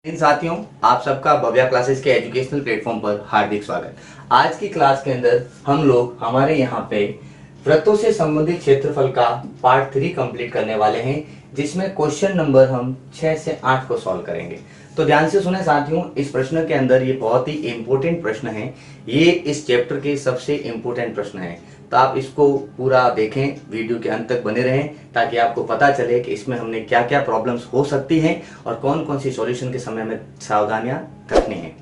इन साथियों, आप सबका भव्या क्लासेस के एजुकेशनल प्लेटफॉर्म पर हार्दिक स्वागत। आज की क्लास के अंदर हम लोग हमारे यहाँ पे वृत्तों से संबंधित क्षेत्रफल का पार्ट 3 कंप्लीट करने वाले हैं, जिसमें क्वेश्चन नंबर हम 6 से 8 को सॉल्व करेंगे। तो ध्यान से सुने साथियों, इस प्रश्न के अंदर ये बहुत ही इंपॉर्टेंट प्रश्न है। ये इस चैप्टर के सबसे इंपॉर्टेंट प्रश्न है, तो आप इसको पूरा देखें, वीडियो के अंत तक बने रहें ताकि आपको पता चले कि इसमें हमने क्या क्या प्रॉब्लम्स हो सकती हैं और कौन कौन सी सॉल्यूशन के समय में सावधानियां रखनी है।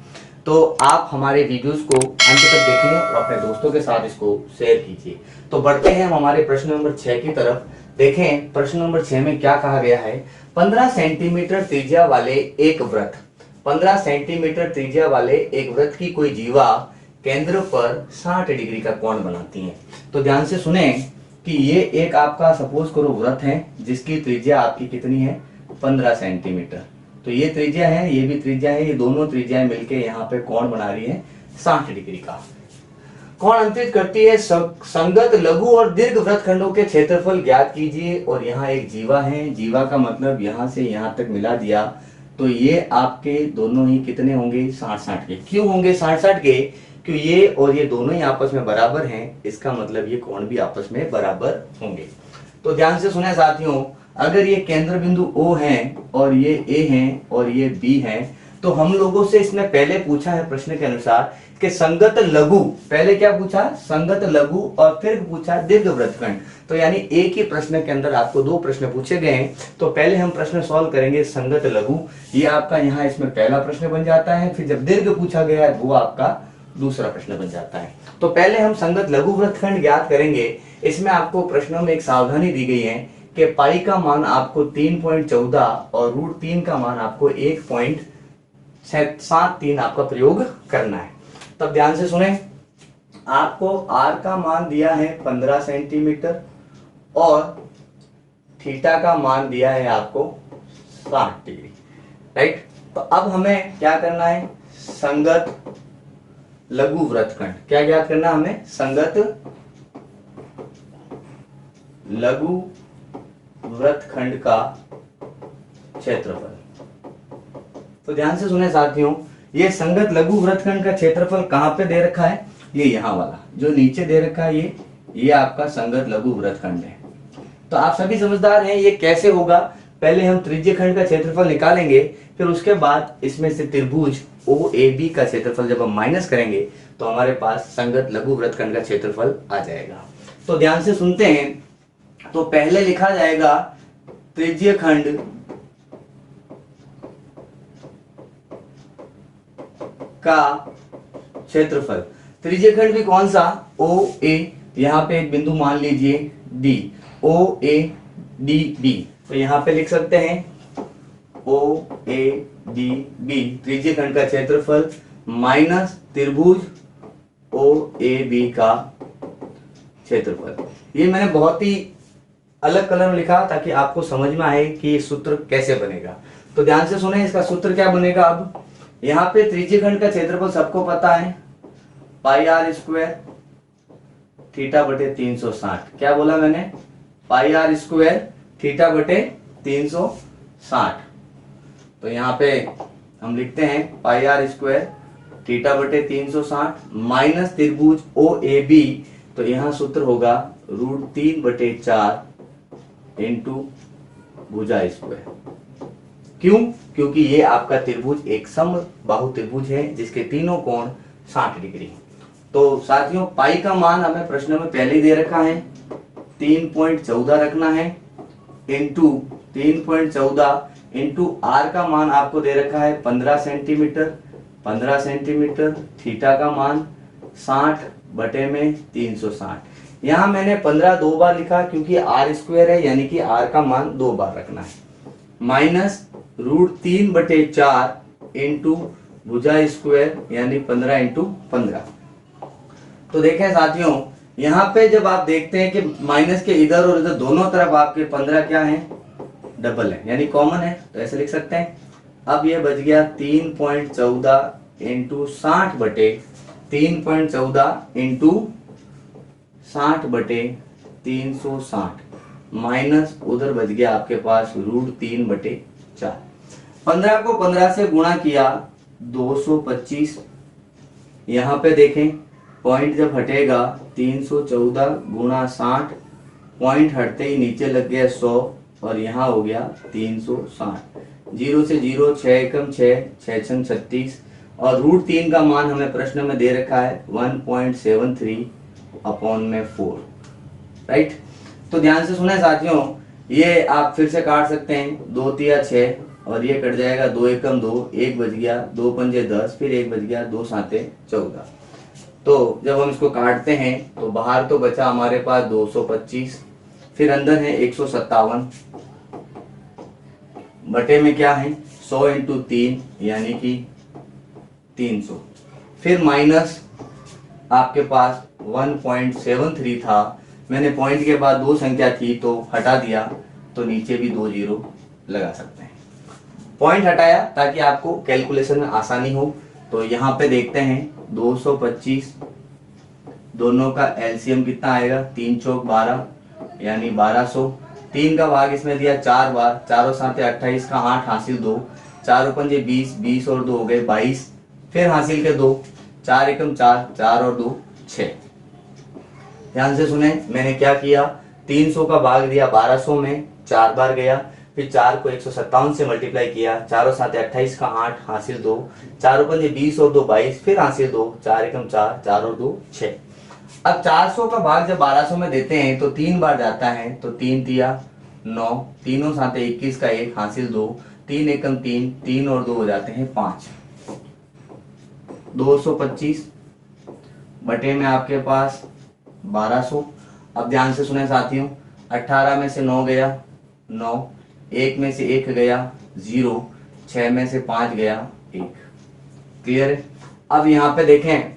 तो आप हमारे वीडियोस को अंत तक देखें और अपने दोस्तों के साथ इसको शेयर कीजिए। तो बढ़ते हैं हम हमारे प्रश्न नंबर 6 की तरफ। देखें प्रश्न नंबर 6 में क्या कहा गया है। 15 सेंटीमीटर त्रिज्या वाले एक वृत्त 15 सेंटीमीटर त्रिज्या वाले एक वृत्त की कोई जीवा केंद्र पर 60 डिग्री का कोण बनाती है। तो ध्यान से सुने कि ये एक आपका सपोज करो वृत्त है जिसकी त्रिज्या आपकी कितनी है, 15 सेंटीमीटर। तो ये त्रिज्या है, ये भी त्रिज्या है, ये दोनों त्रिज्याएं मिलके यहाँ पे कोण बना रही है 60 डिग्री का। कोण अंतरित करती है संगत लघु और दीर्घ वृत्तखंडों के क्षेत्रफल ज्ञात कीजिए। और यहाँ एक जीवा है, जीवा का मतलब यहाँ से यहाँ तक मिला दिया, तो ये आपके दोनों ही कितने होंगे, 60-60 के। क्यों होंगे 60-60 के? क्यों ये और ये दोनों ही आपस में बराबर हैं, इसका मतलब ये कोण भी आपस में बराबर होंगे। तो ध्यान से सुने साथियों, अगर ये केंद्र बिंदु O है और ये A है और ये B है, तो हम लोगों से इसने पहले पूछा है प्रश्न के अनुसार कि संगत लघु, पहले क्या पूछा, संगत लघु, और फिर पूछा दीर्घ वृत्तखंड। तो यानी एक ही प्रश्न के अंदर आपको दो प्रश्न पूछे गए हैं। तो पहले हम प्रश्न सॉल्व करेंगे संगत लघु, ये आपका यहाँ इसमें पहला प्रश्न बन जाता है। फिर जब दीर्घ पूछा गया है वो आपका दूसरा प्रश्न बन जाता है। तो पहले हम संगत लघु वृत्तखंड ज्ञात करेंगे। इसमें आपको प्रश्नों में एक सावधानी दी गई है कि पाई का मान आपको 3.14 और √3 का मान आपको 1.73 आपका प्रयोग करना है। तब ध्यान से सुने, आपको r का मान दिया है 15 सेंटीमीटर और थीटा का मान दिया है आपको 60 डिग्री, राइट। तो अब हमें क्या करना है, संगत लघु वृत्तखंड क्या ज्ञात करना हमें, संगत लघु वृत्तखंड का क्षेत्रफल। तो ध्यान से सुने साथियों, ये संगत लघु वृत्तखंड का क्षेत्रफल कहां पे दे रखा है, ये यहां वाला जो नीचे दे रखा है, ये आपका संगत लघु वृत्तखंड है। तो आप सभी समझदार हैं, ये कैसे होगा, पहले हम त्रिज्य खंड का क्षेत्रफल निकालेंगे, फिर उसके बाद इसमें से त्रिभुज OAB का क्षेत्रफल जब हम माइनस करेंगे तो हमारे पास संगत लघु वृत्तखंड का क्षेत्रफल आ जाएगा। तो ध्यान से सुनते हैं, तो पहले लिखा जाएगा त्रिज्य खंड का क्षेत्रफल। त्रिज्य खंड भी कौन सा, OA, यहां पे एक बिंदु मान लीजिए D, OADB, तो यहां पे लिख सकते हैं OADB त्रिज्य खंड का क्षेत्रफल माइनस त्रिभुज OAB का क्षेत्रफल। ये मैंने बहुत ही अलग कलर में लिखा ताकि आपको समझ में आए कि ये सूत्र कैसे बनेगा। तो ध्यान से सुने, इसका सूत्र क्या बनेगा। अब यहाँ पे त्रिज्य खंड का क्षेत्रफल सबको पता है, πr² थीटा बटे 360। क्या बोला मैंने, πr² थीटा बटे 360। तो यहाँ पे हम लिखते हैं πr² थीटा बटे 360 माइनस त्रिभुज OAB, तो यहाँ सूत्र होगा √3/4 इंटू भुजा स्क्वायर। क्यों, क्योंकि ये आपका त्रिभुज एक समबाहु त्रिभुज है जिसके तीनों कोण 60 डिग्री। तो साथियों, पाई का मान हमें प्रश्न में पहले ही दे रखा है, 3.14 रखना है, इंटू 3.14 इंटू r का मान आपको दे रखा है 15 सेंटीमीटर, थीटा का मान 60/360। यहां मैंने 15 दो बार लिखा क्योंकि r² है, यानी कि r का मान 2 बार रखना है, माइनस √3/4 इंटू भुजा स्क्वायर यानी 15 इंटू 15। तो देखें साथियों, यहाँ पे जब आप देखते हैं कि माइनस के इधर और इधर दोनों तरफ आपके 15 क्या है, डबल है, यानी कॉमन है, तो ऐसे लिख सकते हैं। अब ये बच गया 3.14 इंटू 3.14 इंटू 60/360 माइनस उधर बच गया आपके पास √3/4। 15 को 15 से गुणा किया 225। यहाँ पे देखें पॉइंट जब हटेगा 314 गुणा 60, पॉइंट हटते ही नीचे लग गया 100 और यहाँ हो गया 360। 0 से 0, 6 एकम 6, 6 छंग 36 और √3 का मान हमें प्रश्न में दे रखा है 1.73 अपॉन में 4। राइट, तो ध्यान से सुने साथियों, ये आप फिर से काट सकते हैं, 2 तिया 6 और ये कट जाएगा 2 एकम 2, 1 बच गया, 2 पंजे 10, फिर 1 बच गया, 2 साते 14। तो जब हम इसको काटते हैं तो बाहर तो बचा हमारे पास 225, फिर अंदर है 157, बटे में क्या है 100 × 3 यानी कि 300, फिर माइनस आपके पास 1.73 था, मैंने पॉइंट के बाद 2 संख्या थी तो हटा दिया, तो नीचे भी 2 जीरो लगा सकते हैं। पॉइंट हटाया ताकि आपको कैलकुलेशन में आसानी हो। तो यहाँ पे देखते हैं 225, दोनों का एलसीएम कितना आएगा, 3 चौक 12 यानी 1200। 3 का भाग इसमें दिया 4 बार, 4 सात 28 का 8 हासिल 2, 4 पंजे 20, 20 और 2 हो गए 22, फिर हासिल के 2, 4 एकम 4, 4 और 2 6। ध्यान से सुने, मैंने क्या किया, 300 का भाग दिया 1200 में, 4 बार गया, फिर 4 को 157 से मल्टीप्लाई किया, 4 सात 28 का 8 हासिल 2, 4 पंजे 20 और 2 22, फिर हासिल 2, 4 एकम 4, 4 और 2 6। अब 400 का भाग जब 1200 में देते हैं तो 3 बार जाता है, तो 3 तिया 9, तीनों साथ 21 का 1 हासिल 2, 3 एकम 3, 3 और 2 हो जाते हैं 5। 225 बटे में आपके पास 1200। अब ध्यान से सुने साथियों, 18 में से 9 गया 9, 1 में से 1 गया 0, 6 में से 5 गया 1। क्लियर है। अब यहाँ पे देखें,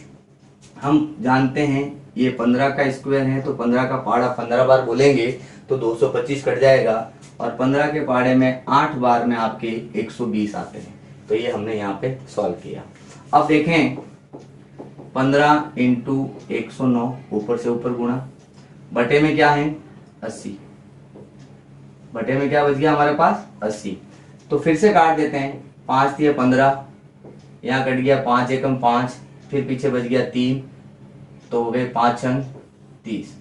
हम जानते हैं ये 15 का स्क्वायर है, तो 15 का पहाड़ा 15 बार बोलेंगे तो 225 कट जाएगा, और 15 के पहाड़े में 8 बार में आपके 120 आते हैं। तो ये हमने यहाँ पे सॉल्व किया। अब देखें 15 × 109, ऊपर से ऊपर गुणा, बटे में क्या है 80, बटे में क्या बच गया हमारे पास 80। तो फिर से काट देते हैं, 5 दिया 15, यहाँ कट गया 5 एकम 5, फिर पीछे बच गया 3, तो हो गए 5 छंग 30,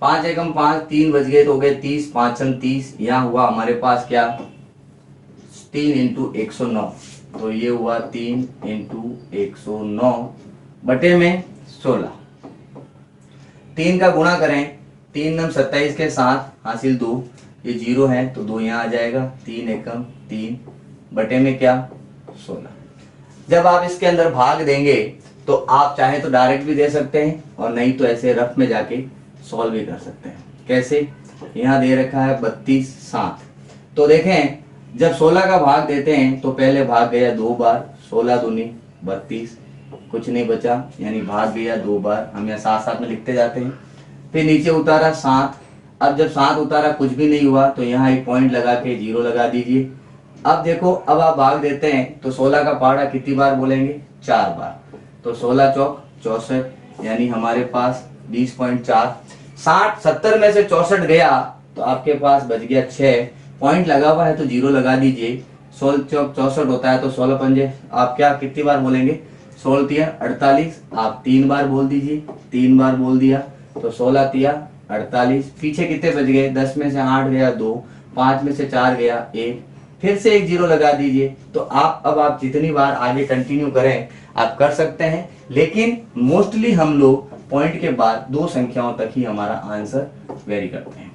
5 एकम 5, 3 बच गए तो हो गए 30, 5 छंग 30। यहाँ हुआ हमारे पास क्या 3 × 109, तो ये हुआ 3 × 109 बटे में 16। 3 का गुणा करें, 3 नम 27 के साथ हासिल 2, ये 0 है तो 2 यहाँ आ जाएगा, 3 एकम 3 बटे में क्या 16। जब आप इसके अंदर भाग देंगे तो आप चाहे तो डायरेक्ट भी दे सकते हैं और नहीं तो ऐसे रफ में जाके सॉल्व भी कर सकते हैं। कैसे, यहाँ दे रखा है 32 7, तो देखें जब 16 का भाग देते हैं तो पहले भाग गया 2 बार, 16 दूनी 32, कुछ नहीं बचा यानी भाग गया 2 बार, हम यहाँ साथ साथ में लिखते जाते हैं। फिर नीचे उतारा 7, अब जब 7 उतारा कुछ भी नहीं हुआ तो यहाँ एक पॉइंट लगा के 0 लगा दीजिए। अब देखो, अब आप भाग देते हैं तो 16 का पहाड़ा कितनी बार बोलेंगे 4 बार, तो 16 चौक 64 यानी हमारे पास 20.4। 60 70 में से 64 गया तो आपके पास बच गया 6, पॉइंट लगा हुआ है तो 0 लगा दीजिए। 16 चौक 64 होता है तो 16 पंजे आप क्या कितनी बार बोलेंगे 16 तिया 48, आप 3 बार बोल दीजिए, 3 बार बोल दिया तो 16 तिया 48, पीछे कितने बच गए 10 में से 8 गया 2, 5 में से 4 गया 1, फिर से एक 0 लगा दीजिए। तो आप जितनी बार आगे कंटिन्यू करें आप कर सकते हैं, लेकिन मोस्टली हम लोग पॉइंट के बाद 2 संख्याओं तक ही हमारा आंसर वेरी करते हैं।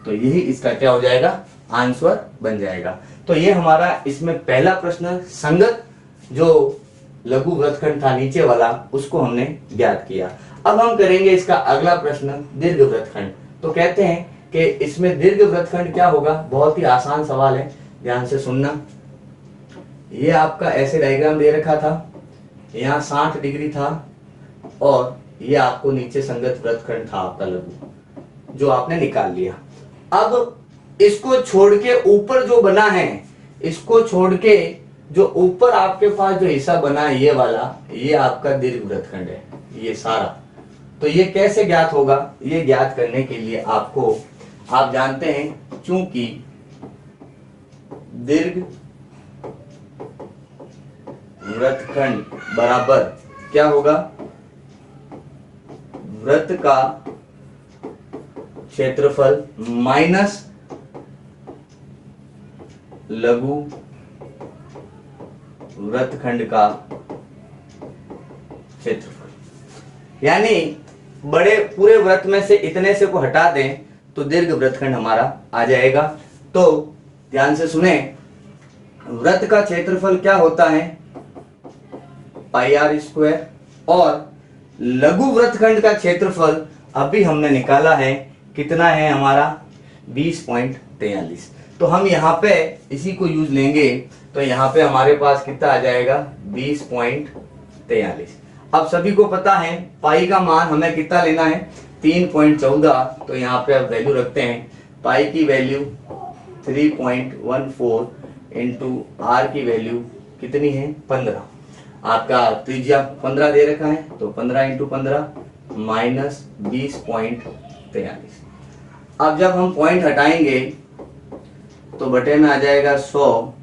तो यही इसका क्या हो जाएगा आंसर बन जाएगा। तो ये हमारा इसमें पहला प्रश्न संगत जो लघु वृत्तखंड था नीचे वाला उसको हमने ज्ञात किया। अब हम करेंगे इसका अगला प्रश्न दीर्घ वृत्तखंड। तो कहते हैं कि इसमें दीर्घ वृत्तखंड क्या होगा, बहुत ही आसान सवाल है, ध्यान से सुनना। ये आपका ऐसे डायग्राम दे रखा था, यहाँ 60 डिग्री था और ये आपको नीचे संगत वृत्तखंड था आपका लघु जो आपने निकाल लिया। अब इसको छोड़ के ऊपर जो बना है, इसको छोड़ के जो ऊपर आपके पास जो हिस्सा बना है ये वाला, ये आपका दीर्घ वृत्तखंड है ये सारा। तो ये कैसे ज्ञात होगा, ये ज्ञात करने के लिए आपको आप जानते हैं चूंकि दीर्घ वृत्तखंड बराबर क्या होगा, वृत्त का क्षेत्रफल माइनस लघु वृत्तखंड का क्षेत्रफल। यानी बड़े पूरे वृत्त में से इतने से को हटा दें तो दीर्घ वृत्तखंड हमारा आ जाएगा। तो ध्यान से सुने, वृत्त का क्षेत्रफल क्या होता है, पाई आर स्क्वायर, और लघु वृत्तखंड का क्षेत्रफल अभी हमने निकाला है, कितना है हमारा 20.43। तो हम यहाँ पे इसी को यूज लेंगे, तो यहाँ पे हमारे पास कितना आ जाएगा 20.43। अब सभी को पता है पाई का मान हमें कितना लेना है 3.14, तो यहाँ पे अब वैल्यू रखते हैं, पाई की वैल्यू 3.14 इंटू आर की वैल्यू कितनी है 15। आपका त्रिज्या 15 दे रखा है, तो 15 इंटू 15 माइनस 20.43। अब जब हम पॉइंट हटाएंगे तो बटे में आ जाएगा 100,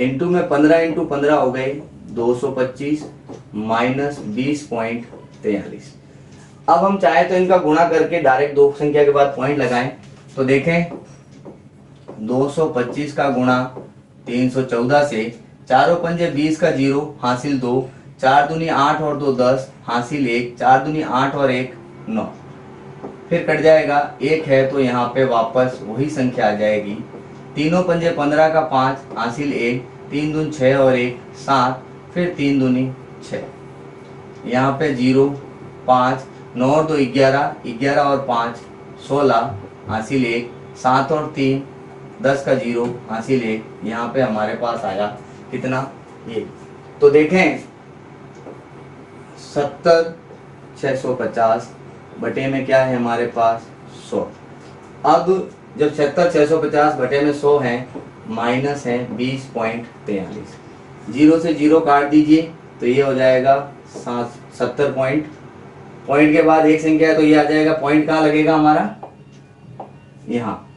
इंटू में 15 इंटू 15 हो गए 225 माइनस 20.43। अब हम चाहे तो इनका गुणा करके डायरेक्ट दो संख्या के बाद पॉइंट लगाएं, तो देखें 225 का गुणा 314 से, चारों पंजे 20 का 0 हासिल 2, 4 दूनी 8 और 2 10 हासिल 1, 4 दूनी 8 और 1 9, फिर कट जाएगा 1 है तो यहाँ पे वापस वही संख्या आ जाएगी, तीनों पंजे 15 का 5 हासिल 1, 3 दूनी 6 और 1 7, फिर 3 दूनी 6, यहाँ पे 0 5 9 और 2 11, 11 और 5 16 हासिल 1, 7 और 3 10 का 0 हासिल 1, यहाँ पे हमारे पास आया कितना ये। तो देखें 70,650 बटे में क्या है हमारे पास 100। अब जब 70,650 बटे में 100 है, माइनस है 20.43, 0 से 0 काट दीजिए तो ये हो जाएगा 70 पॉइंट, पॉइंट के बाद एक संख्या है तो ये आ जाएगा, पॉइंट कहाँ लगेगा हमारा यहाँ,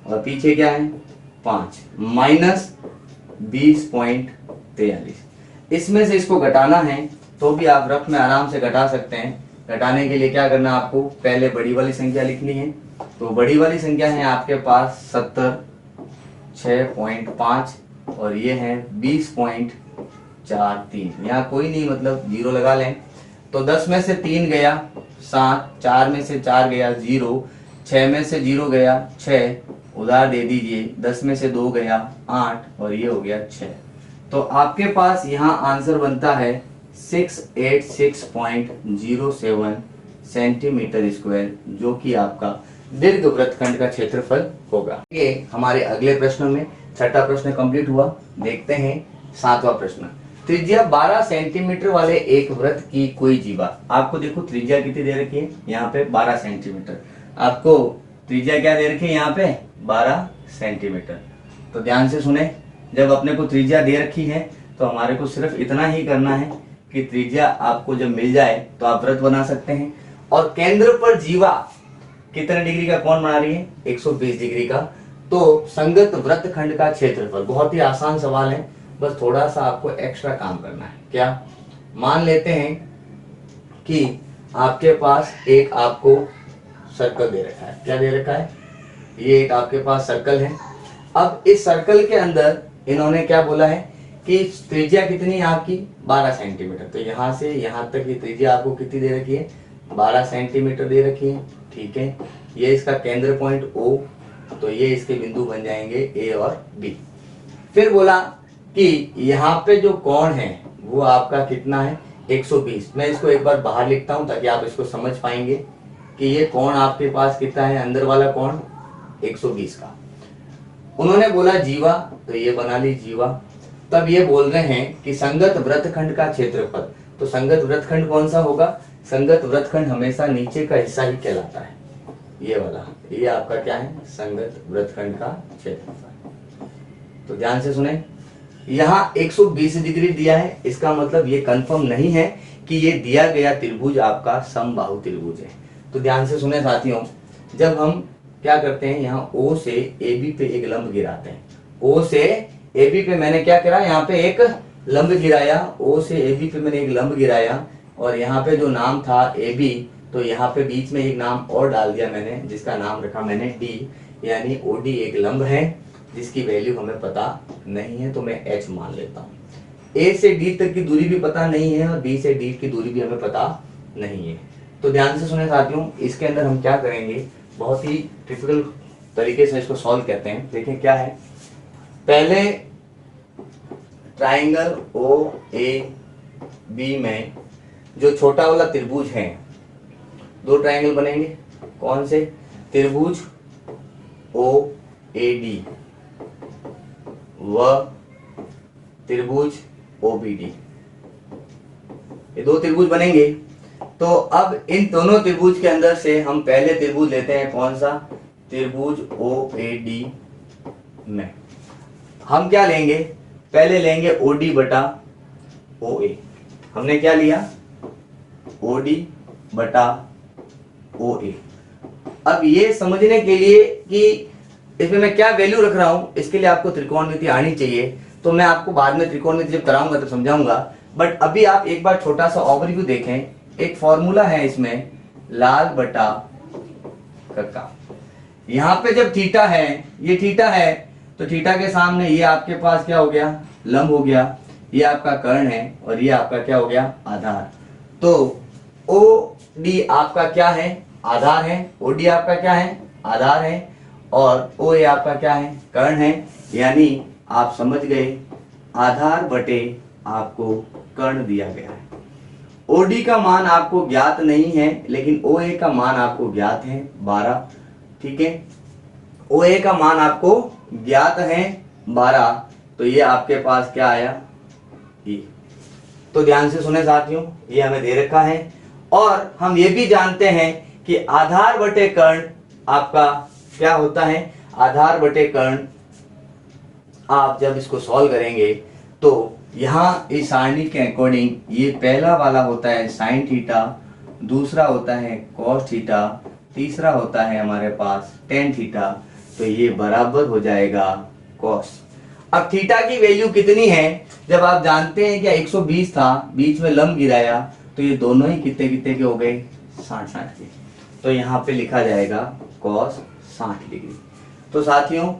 और पीछे क्या है 5 माइनस 20.43। इसमें से इसको घटाना है तो भी आप रफ में आराम से घटा सकते हैं। घटाने के लिए क्या करना है आपको, पहले बड़ी वाली संख्या लिखनी है, तो बड़ी वाली संख्या है आपके पास 70,6.5 और ये है 20.43। यहाँ कोई नहीं, मतलब 0 लगा लें, तो 10 में से 3 गया 7, 4 में से 4 गया 0, 6 में से 0 गया 6, उधार दे दीजिए, 10 में से 2 गया 8 और ये हो गया 6। तो आपके पास यहाँ आंसर बनता है 686.07 सेंटीमीटर स्क्वायर, जो कि आपका दीर्घ वृत्तखंड का क्षेत्रफल होगा। ये हमारे अगले प्रश्न में छठा प्रश्न कंप्लीट हुआ। देखते हैं सातवां प्रश्न। त्रिज्या 12 सेंटीमीटर वाले एक वृत्त की कोई जीवा, आपको देखो त्रिज्या कितनी दे रखी है यहाँ पे 12 सेंटीमीटर, आपको त्रिज्या क्या दे रखी है यहाँ पे 12 सेंटीमीटर। तो ध्यान से सुने, जब अपने को त्रिज्या दे रखी है तो हमारे को सिर्फ इतना ही करना है कि त्रिज्या आपको जब मिल जाए तो आप वृत्त बना सकते हैं। और केंद्र पर जीवा कितने डिग्री का कोण बना रही है 120 डिग्री का। तो संगत वृत्तखंड का क्षेत्रफल, बहुत ही आसान सवाल है, बस थोड़ा सा आपको एक्स्ट्रा काम करना है। क्या, मान लेते हैं कि आपके पास एक आपको सर्कल दे रखा है, क्या दे रखा है, ये एक आपके पास सर्कल है। अब इस सर्कल के अंदर इन्होंने क्या बोला है कि त्रिज्या कितनी है आपकी 12 सेंटीमीटर। तो यहाँ से यहाँ तक की त्रिज्या आपको कितनी दे रखी है 12 सेंटीमीटर दे रखी है, ठीक है। ये इसका केंद्र पॉइंट O, तो ये इसके बिंदु बन जाएंगे A और B। फिर बोला कि यहाँ पे जो कोण है वो आपका कितना है 120। मैं इसको एक बार बाहर लिखता हूँ ताकि आप इसको समझ पाएंगे कि ये कोण आपके पास कितना है, अंदर वाला कोण 120 का। उन्होंने बोला जीवा, तो ये बना ली जीवा। तब ये बोल रहे हैं कि संगत वृत्तखंड का क्षेत्रफल, तो संगत वृत्तखंड कौन सा होगा, संगत वृत्तखंड हमेशा नीचे का हिस्सा ही कहलाता है, ये वाला, ये आपका क्या है संगत वृत्तखंड का क्षेत्रफल। तो ध्यान से सुने, यहाँ 120 डिग्री दिया है, इसका मतलब ये कंफर्म नहीं है कि ये दिया गया त्रिभुज आपका समबाहु त्रिभुज है। तो ध्यान से सुने साथियों, जब हम क्या करते हैं यहाँ O से AB पे एक लंब गिराते हैं, O से AB पे मैंने क्या करा, यहाँ पे एक लंब गिराया, ओ से ए बी पे मैंने एक लंब गिराया, और यहाँ पे जो नाम था ए बी, तो यहाँ पे बीच में एक नाम और डाल दिया मैंने, जिसका नाम रखा मैंने डी, यानी ओ डी एक लंब है जिसकी वैल्यू हमें पता नहीं है, तो मैं एच मान लेता हूँ। ए से डी तक की दूरी भी पता नहीं है और बी से डी की दूरी भी हमें पता नहीं है। तो ध्यान से सुने साथियों, इसके अंदर हम क्या करेंगे, बहुत ही टिपिकल तरीके से इसको सॉल्व करते हैं। देखें क्या है, पहले ट्राइंगल ओ ए बी में जो छोटा वाला त्रिभुज है, दो ट्राइंगल बनेंगे, कौन से, त्रिभुज ओ ए डी व त्रिभुज ओ बी डी, ये दो त्रिभुज बनेंगे। तो अब इन दोनों त्रिभुज के अंदर से हम पहले त्रिभुज लेते हैं, कौन सा, त्रिभुज ओ ए डी में हम क्या लेंगे, पहले लेंगे ओ डी बटा ओ ए। हमने क्या लिया, ओ डी बटा ओ ए। अब ये समझने के लिए कि इसमें मैं क्या वैल्यू रख रहा हूं, इसके लिए आपको त्रिकोणमिति आनी चाहिए, तो मैं आपको बाद में त्रिकोणमिति जब कराऊंगा तो समझाऊंगा। बट अभी आप एक बार छोटा सा ओवरव्यू देखें। एक फॉर्मूला है इसमें, लाल बटा कक्का। यहां पे जब थीटा है, ये थीटा है, तो थीटा के सामने ये आपके पास क्या हो गया, लंब हो गया, ये आपका कर्ण है और ये आपका क्या हो गया, आधार। तो ओ डी आपका क्या है, आधार है, ओ डी आपका क्या है, आधार है, और ओ ए आपका क्या है, कर्ण है। यानी आप समझ गए, आधार बटे आपको कर्ण दिया गया है। ओ डी का मान आपको ज्ञात नहीं है, लेकिन ओ ए का मान आपको ज्ञात है 12, ठीक है। ओ ए का मान आपको ज्ञात है 12, तो ये आपके पास क्या आया, ये। तो ध्यान से सुने साथियों, ये हमें दे रखा है, और हम ये भी जानते हैं कि आधार बटे कर्ण आपका क्या होता है, आधार बटे कर्ण आप जब इसको सॉल्व करेंगे तो यहाँ इस सारणी के अकॉर्डिंग ये पहला वाला होता है साइन थीटा, दूसरा होता है कॉस थीटा, तीसरा होता है हमारे पास टेन थीटा, तो ये बराबर हो जाएगा कॉस। अब थीटा की वैल्यू कितनी है, जब आप जानते हैं कि 120 था, बीच में लंब गिराया, तो ये दोनों ही कितने कितने के हो गए, 60 के। तो यहाँ पे लिखा जाएगा कॉस 60 डिग्री। तो साथियों,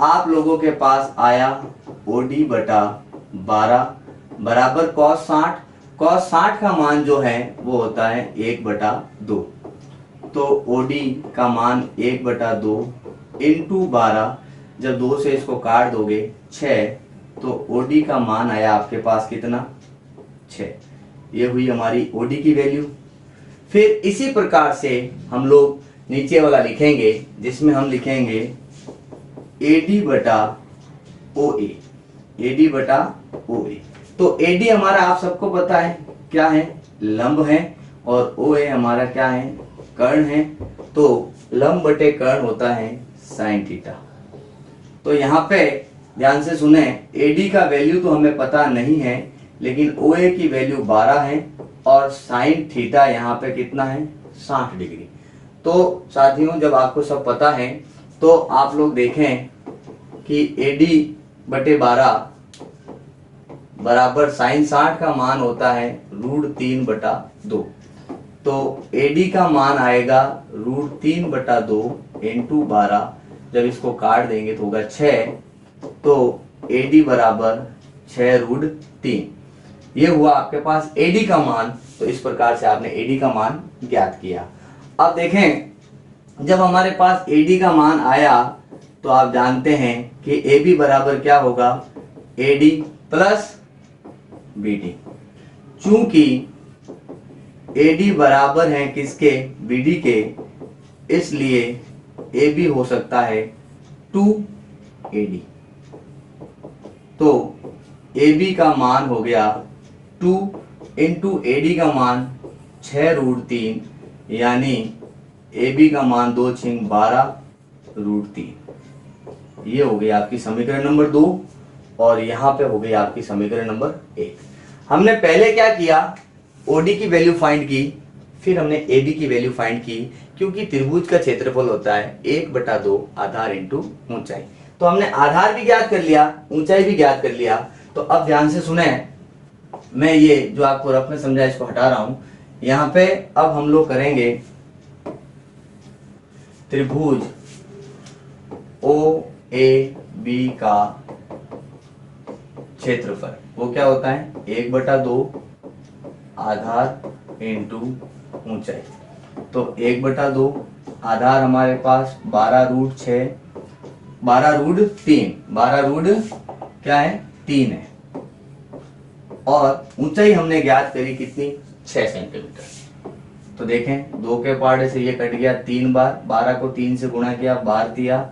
आप लोगों के पास आया ओ डी बटा 12 बराबर कॉस 60। कॉस 60 का मान जो है वो होता है 1/2। तो ओ डी का मान 1/2 इंटू 12, जब 2 से इसको काट दोगे 6, तो ओ डी का मान आया आपके पास कितना, 6। ये हुई हमारी ओ डी की वैल्यू। फिर इसी प्रकार से हम लोग नीचे वाला लिखेंगे, जिसमें हम लिखेंगे ए डी बटा ओ ए, ए डी बटा ओ ए। तो ए डी हमारा आप सबको पता है क्या है, लंब है, और ओ ए हमारा क्या है, कर्ण है। तो लंब बटे कर्ण होता है साइन थीटा। तो यहाँ पे ध्यान से सुने, ए डी का वैल्यू तो हमें पता नहीं है, लेकिन ओ ए की वैल्यू 12 है, और साइन थीटा यहाँ पे कितना है, 60 डिग्री। तो साथियों, जब आपको सब पता है तो आप लोग देखें कि ए डी बटे 12 बराबर साइन 60 का मान होता है √3/2। तो ए डी का मान आएगा √3/2 इंटू 12, जब इसको काट देंगे तो होगा 6। तो ए डी बराबर 6√3। ये हुआ आपके पास ए डी का मान। तो इस प्रकार से आपने ए डी का मान ज्ञात किया। अब देखें, जब हमारे पास ए डी का मान आया तो आप जानते हैं कि ए बी बराबर क्या होगा, A D plus B D. चूंकि ए डी बराबर है किसके, बी डी के, इसलिए ए बी हो सकता है 2AD। तो ए बी का मान हो गया 2 इंटू ए डी का मान 6√3, यानी ए बी का मान 2 × 12√3। ये हो गई आपकी समीकरण नंबर 2, और यहाँ पे हो गई आपकी समीकरण नंबर 1। हमने पहले क्या किया, ओडी की वैल्यू फाइंड की, फिर हमने ए बी की वैल्यू फाइंड की, क्योंकि त्रिभुज का क्षेत्रफल होता है 1/2 आधार इंटू ऊंचाई। तो हमने आधार भी ज्ञात कर लिया, ऊंचाई भी ज्ञात कर लिया। तो अब ध्यान से सुने, मैं ये जो आपको रफ में समझा इसको हटा रहा हूं। यहाँ पे अब हम लोग करेंगे त्रिभुज ओ ए बी का क्षेत्रफल। वो क्या होता है, 1/2 आधार इंटू ऊंचाई। तो 1/2 आधार हमारे पास 12√6, 12√3, 12 क्या है 3 है, और ऊंचाई हमने ज्ञात करी कितनी, 6 सेंटीमीटर। तो देखें 2 के पार्ट से ये कट गया 3 बार, 12 को 3 से गुणा किया, 12 दिया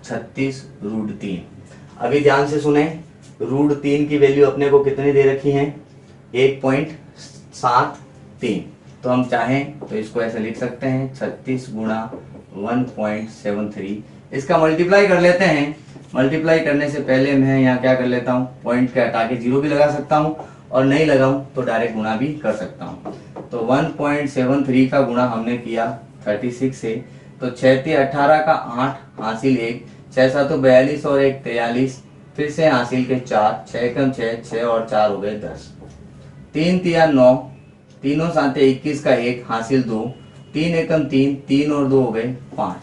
36√3। अभी ध्यान से सुने, √3 की वैल्यू अपने को कितनी दे रखी है, 1.73। तो हम चाहें तो इसको ऐसे लिख सकते हैं 36 गुणा 1.73। इसका मल्टीप्लाई कर लेते हैं। मल्टीप्लाई करने से पहले मैं यहाँ क्या कर लेता हूँ, पॉइंट के हटा के 0 भी लगा सकता हूँ, और नहीं लगाऊं तो डायरेक्ट गुणा भी कर सकता हूँ। तो 1.73 का गुणा हमने किया 36 से, तो 6 × 18 का 8 हासिल 1, 6 7 42 और 1 43, फिर से हासिल के 4, 6 कम 6, 6 और 4 हो गए 10, 3 3 9, तीनों साथ 21 का 1 हासिल 2, 3 एकम 3, 3 और 2 हो गए 5,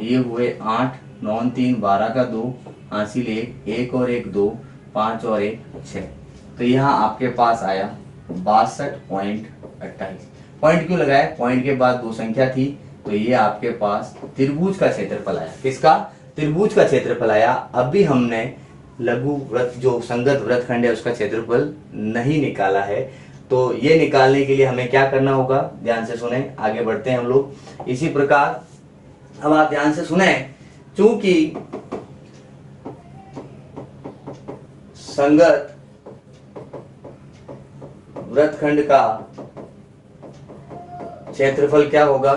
ये हुए 8, 9 3 12 का 2 हासिल 1, 1 और 1 2, 5 और 1 6। तो यहाँ आपके पास आया 62.28। पॉइंट क्यों लगाया, पॉइंट के बाद 2 संख्या थी, तो ये आपके पास त्रिभुज का क्षेत्रफल आया। किसका, त्रिभुज का क्षेत्रफल आया। अभी हमने लघु वृत्त जो संगत वृत्तखंड है उसका क्षेत्रफल नहीं निकाला है। तो ये निकालने के लिए हमें क्या करना होगा, ध्यान से सुने, आगे बढ़ते हैं हम लोग इसी प्रकार। अब आप ध्यान से सुने, चूंकि संगत वृत्तखंड का क्षेत्रफल क्या होगा,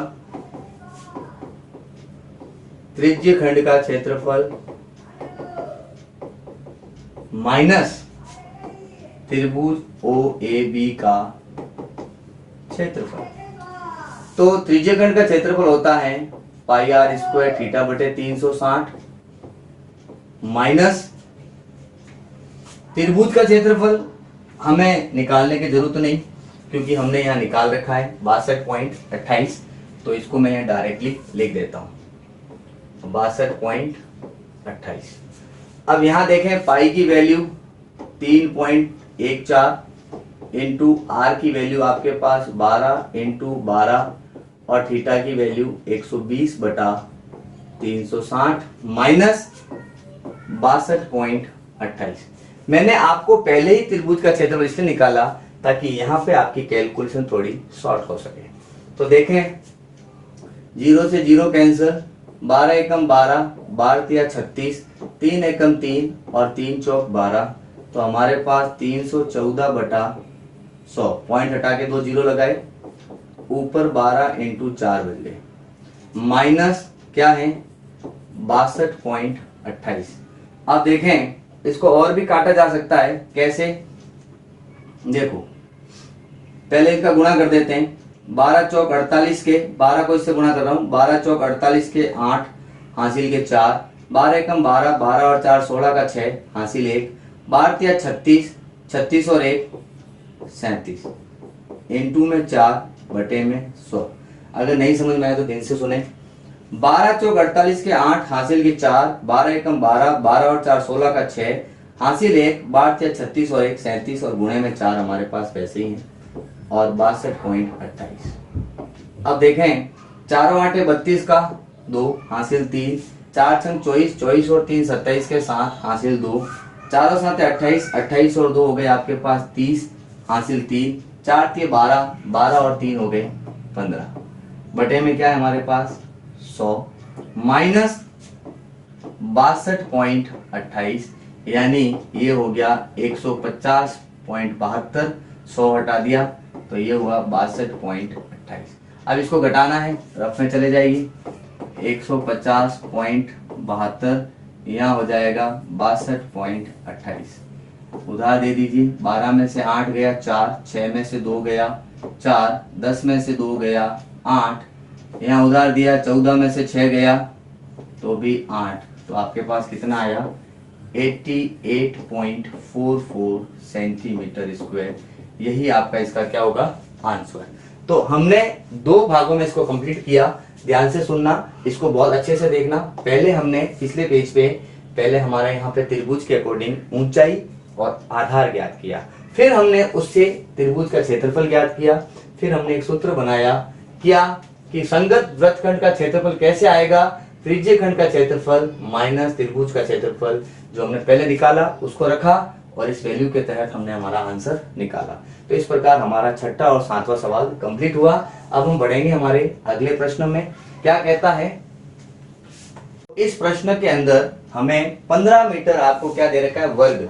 त्रिज्य खंड का क्षेत्रफल माइनस त्रिभुज ओ ए बी का क्षेत्रफल। तो त्रिज्य खंड का क्षेत्रफल होता है πr² θ/360 माइनस त्रिभुज का क्षेत्रफल हमें निकालने की जरूरत नहीं, क्योंकि हमने यहाँ निकाल रखा है 62.28। तो इसको मैं यहाँ डायरेक्टली लिख देता हूँ 62.28। अब यहाँ देखें पाई की वैल्यू 3.14 इंटू आर की वैल्यू आपके पास 12 इंटू 12 और थीटा की वैल्यू 120/360 माइनस 62.28। मैंने आपको पहले ही त्रिभुज का क्षेत्रफल इसलिए निकाला ताकि यहाँ पे आपकी कैलकुलेशन थोड़ी शॉर्ट हो सके। तो देखें 0 से 0 कैंसिल, 12 एकम 12, 12 तिया 36, 3 एकम 3 और 3 चौक 12। तो हमारे पास 314/100, पॉइंट हटा के 2 0 लगाए, ऊपर 12 इंटू 4 बन गए, माइनस क्या है 62.28। अब देखें इसको और भी काटा जा सकता है, कैसे, देखो पहले इसका गुणा कर देते हैं। 12 चौक 48 के, 12 को इससे गुणा कर रहा हूं, 12 चौक 48 के 8 हासिल के 4, 12 एकम 12, 12 और 4 16 का 6 हासिल 1, 12 तिया 36, 36 और 1 37, इंटू में 4 बटे में 100। अगर नहीं समझ में आए तो दिन से सुने। 12 चौक 48 के 8 हासिल के 4, 12 एकम 12, 12 और 4 16 का 6 हासिल 1, 12 तिया 36 और 1 37 और गुणे में 4 हमारे पास वैसे ही है, और 62.28। अब देखें चारों आटे 32 का 2 हासिल 3, 4 छंग 24, 24 और 3 27 के 7 हासिल 2, चारों साथ 28, 28 और 2 हो गए आपके पास 30 हासिल 3, 4 तिया 12, 12 और 3 हो गए 15, बटे में क्या है हमारे पास 100 माइनस 62.28, यानी ये हो गया 150.72। 100 हटा दिया तो ये हुआ 62.28। अब इसको घटाना है, रफ में चले जाएगी, 150.72 यहाँ हो जाएगा 62.28। उधार दे दीजिए, 12 में से 8 गया 4, 6 में से 2 गया 4, 10 में से 2 गया 8, यहाँ उधार दिया 14 में से 6 गया तो भी 8। तो आपके पास कितना आया 88.44 सेंटीमीटर स्क्वायर। यही आपका इसका क्या होगा आंसर। तो हमने दो भागों में इसको कंप्लीट किया। ध्यान से सुनना, इसको बहुत अच्छे से देखना। पहले हमने पिछले पेज पे पहले हमारा यहाँ पे त्रिभुज के अकॉर्डिंग ऊंचाई और आधार ज्ञात किया, फिर हमने उससे त्रिभुज का क्षेत्रफल ज्ञात किया, फिर हमने एक सूत्र बनाया क्या कि संगत वृत्तखंड का क्षेत्रफल कैसे आएगा, त्रिज्य खंड का क्षेत्रफल माइनस त्रिभुज का क्षेत्रफल, जो हमने पहले निकाला उसको रखा और इस वैल्यू के तहत हमने हमारा आंसर निकाला। तो इस प्रकार हमारा छठा और सातवां सवाल कंप्लीट हुआ। अब हम बढ़ेंगे हमारे अगले प्रश्न में। क्या कहता है, इस प्रश्न के अंदर हमें 15 मीटर आपको क्या दे रखा है, वर्ग।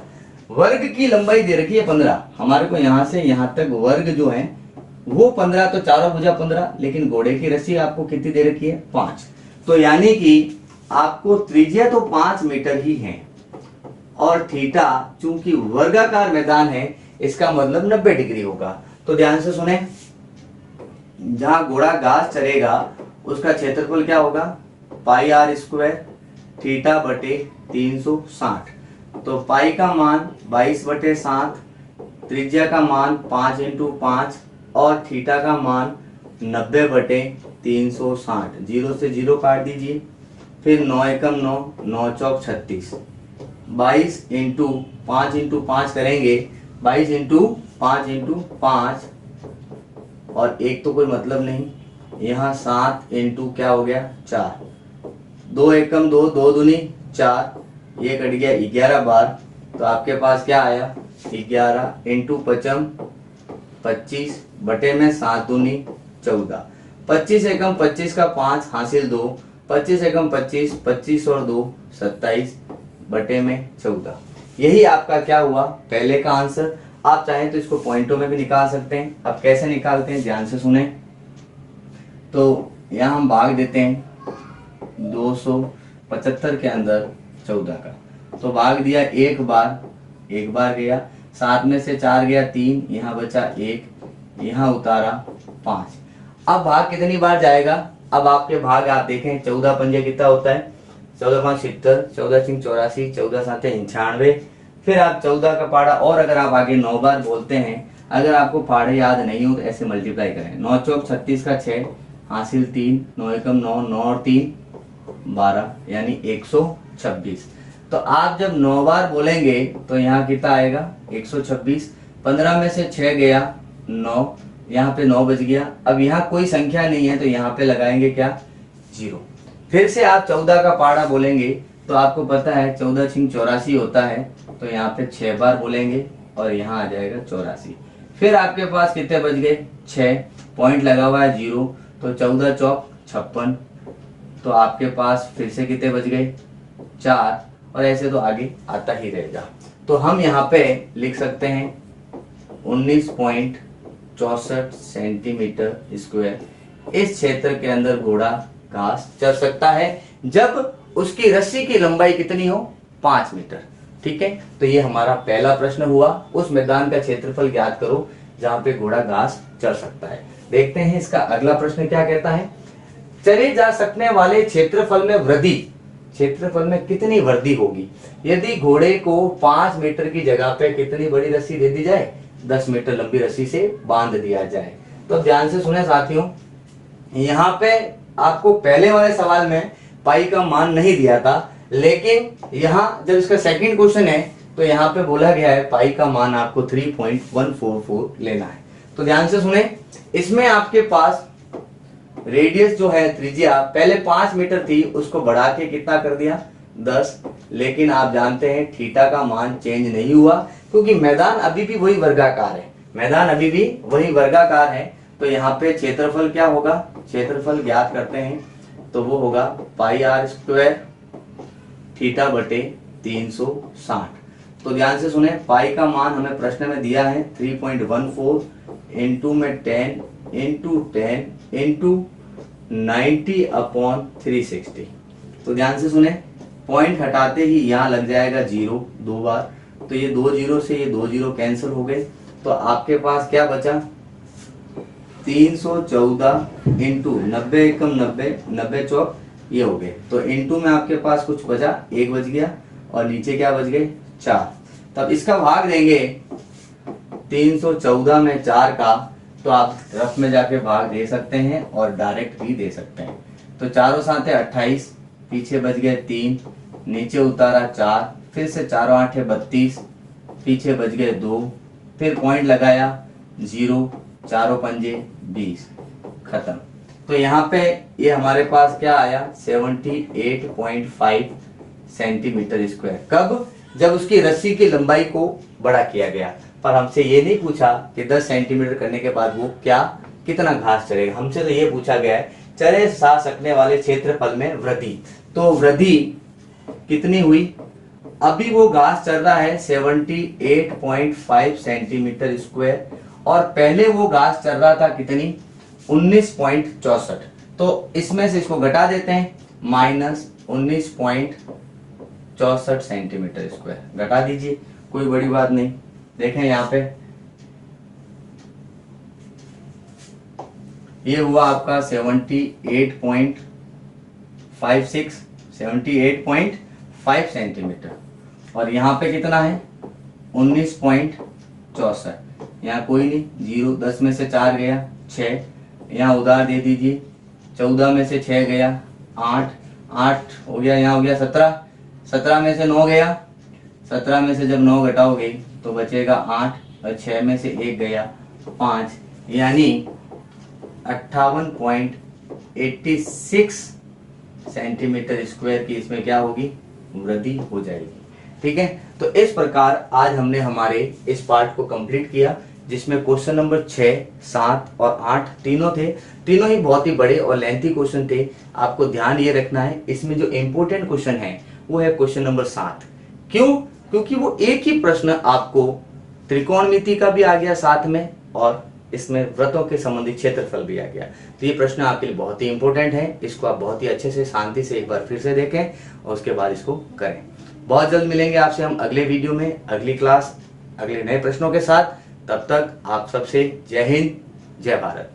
वर्ग की लंबाई दे रखी है 15। हमारे को यहां से यहां तक वर्ग जो है वो 15, तो चारों भुजा 15, लेकिन घोड़े की रस्सी आपको कितनी दे रखी है 5। तो यानी कि आपको त्रिज्या तो 5 मीटर ही है और थीटा चूंकि वर्गाकार मैदान है इसका मतलब 90 डिग्री होगा। तो ध्यान से सुने, जहां घोड़ा घास चरेगा उसका क्षेत्रफल क्या होगा पाई आर स्क्वायर थीटा बटे 360। तो पाई का मान 22/7, त्रिज्या का मान 5 × 5 और थीटा का मान 90/360। 0 से 0 काट दीजिए, फिर 9 एकम 9, 9 चौक 36, 22 × 5 × 5 करेंगे, 22 × 5 × 5 और एक तो कोई मतलब नहीं, यहाँ 7 × क्या हो गया 4, 2 एकम 2, 2 दूनी 4, ये कट गया 11 बार। तो आपके पास क्या आया 11 × 5 25 बटे में 7 दूनी 14, 25 एकम 25 का 5 हासिल 2, 25 एकम 25, 25 और 2 27 बटे में 14। यही आपका क्या हुआ पहले का आंसर। आप चाहें तो इसको पॉइंटों में भी निकाल सकते हैं। अब कैसे निकालते हैं ध्यान से सुने। तो यहाँ हम भाग देते हैं 275 के अंदर 14 का, तो भाग दिया एक बार गया, 7 में से 4 गया 3, यहाँ बचा 1, यहाँ उतारा 5। अब भाग कितनी बार जाएगा, अब आपके भाग आप देखें 14 पंजे कितना होता है, 14 5 70, 14 6 84, 14 7 96। फिर आप 14 का पाड़ा और अगर आप आगे 9 बार बोलते हैं, अगर आपको पाड़े याद नहीं हो तो ऐसे मल्टीप्लाई करें। 9 चौक 36 का 6 हासिल 3, 9 एकम 9, 9 और 3 12 यानी 126। तो आप जब 9 बार बोलेंगे तो यहाँ कितना आएगा 126। 15 में से 6 गया 9, यहाँ पे 9 बच गया। अब यहाँ कोई संख्या नहीं है तो यहाँ पे लगाएंगे क्या 0। फिर से आप 14 का पाड़ा बोलेंगे तो आपको पता है 14 6 84 होता है, तो यहाँ पे 6 बार बोलेंगे और यहाँ आ जाएगा 84। फिर आपके पास कितने बच गए 6, पॉइंट लगा हुआ है 0, तो 14 चौक 56। तो आपके पास फिर से कितने बच गए 4, और ऐसे तो आगे आता ही रहेगा। तो हम यहाँ पे लिख सकते हैं 19.64 सेंटीमीटर स्क्वायर इस क्षेत्र के अंदर घोड़ा घास चर सकता है जब उसकी रस्सी की लंबाई कितनी हो 5 मीटर। ठीक है, तो ये हमारा पहला प्रश्न हुआ। उस मैदान का क्षेत्रफल ज्ञात करो जहां पे घोड़ा घास चर सकता है। देखते हैं इसका अगला प्रश्न क्या कहता है। चरे जा सकने वाले क्षेत्रफल में वृद्धि, क्षेत्रफल में कितनी वृद्धि होगी यदि घोड़े को 5 मीटर की जगह पे कितनी बड़ी रस्सी दे दी जाए, 10 मीटर लंबी रस्सी से बांध दिया जाए। तो ध्यान से सुने साथियों, यहाँ पे आपको पहले वाले सवाल में पाई का मान नहीं दिया था, लेकिन यहाँ जब इसका सेकंड क्वेश्चन है तो यहाँ पे बोला गया है पाई का मान आपको 3.144 लेना है। तो ध्यान से सुने, इसमें आपके पास रेडियस जो है त्रिज्या पहले 5 मीटर थी, उसको बढ़ा के कितना कर दिया 10, लेकिन आप जानते हैं थीटा का मान चेंज नहीं हुआ क्योंकि मैदान अभी भी वही वर्गाकार है, मैदान अभी भी वही वर्गाकार है। तो यहाँ पे क्षेत्रफल क्या होगा, क्षेत्रफल ज्ञात करते हैं तो वो होगा पाई आर स्क्वायर थीटा बटे 360। तो ध्यान से सुने, पाई का मान हमें प्रश्न में दिया है 3.14 इंटू में 10 इंटू 10 इंटू 90/360। तो ध्यान से सुने, पॉइंट हटाते ही यहाँ लग जाएगा 0 2 बार, तो ये 2 0 से ये 2 0 कैंसिल हो गए। तो आपके पास क्या बचा 314 इंटू 90 एकम 90, 90 चौक ये हो गए। तो इंटू में आपके पास कुछ बचा 1 बच गया और नीचे क्या बच गए 4। तब इसका भाग देंगे 314 में 4 का, तो आप रफ में जाके भाग दे सकते हैं और डायरेक्ट भी दे सकते हैं। तो चारों साथ है 28, पीछे बच गए 3, नीचे उतारा 4, फिर से चारों 8 है 32, पीछे बच गए 2, फिर पॉइंट लगाया 0, चारों पंजे 20, खत्म। तो यहाँ पे ये हमारे पास क्या आया 78.5 सेंटीमीटर स्क्वायर। कब? जब उसकी रस्सी की लंबाई को बड़ा किया गया। पर हमसे ये नहीं पूछा कि 10 सेंटीमीटर करने के बाद वो क्या कितना घास चढ़ेगा। हमसे तो ये पूछा गया है चरे जा सकने वाले क्षेत्रफल में वृद्धि। तो वृद्धि कितनी हुई? अभी वो घास चल रहा है 78.5 सेंटीमीटर स्क्वायर और पहले वो घास चल रहा था कितनी 19.64। तो इसमें से इसको घटा देते हैं, माइनस 19.64 सेंटीमीटर स्क्वायर घटा दीजिए, कोई बड़ी बात नहीं। देखें यहाँ पे ये हुआ आपका 78.5 सेंटीमीटर और यहाँ पे कितना है 19.64। यहाँ कोई नहीं, 0, 10 में से 4 गया 6, यहाँ उधार दे दीजिए, 14 में से 6 गया 8, 8 हो गया, यहाँ हो गया 17, 17 में से 9 गया, 17 में से जब 9 घटाओगे तो बचेगा 8 और 6 में से 1 गया 5, यानी 58.86 सेंटीमीटर स्क्वायर की इसमें क्या होगी वृद्धि हो जाएगी। ठीक है, तो इस प्रकार आज हमने हमारे इस पार्ट को कंप्लीट किया, जिसमें क्वेश्चन नंबर 6, 7 और 8 तीनों थे। तीनों ही बहुत ही बड़े और लेंथी क्वेश्चन थे। आपको ध्यान ये रखना है, इसमें जो इंपॉर्टेंट क्वेश्चन है वो है क्वेश्चन नंबर 7। क्यों? क्योंकि वो एक ही प्रश्न आपको त्रिकोणमिति का भी आ गया साथ में और इसमें वृत्तों के संबंधित क्षेत्रफल भी आ गया। तो ये प्रश्न आपके लिए बहुत ही इंपॉर्टेंट है। इसको आप बहुत ही अच्छे से शांति से एक बार फिर से देखें और उसके बाद इसको करें। बहुत जल्द मिलेंगे आपसे हम अगले वीडियो में, अगली क्लास, अगले नए प्रश्नों के साथ। तब तक आप सबसे जय हिंद, जय भारत।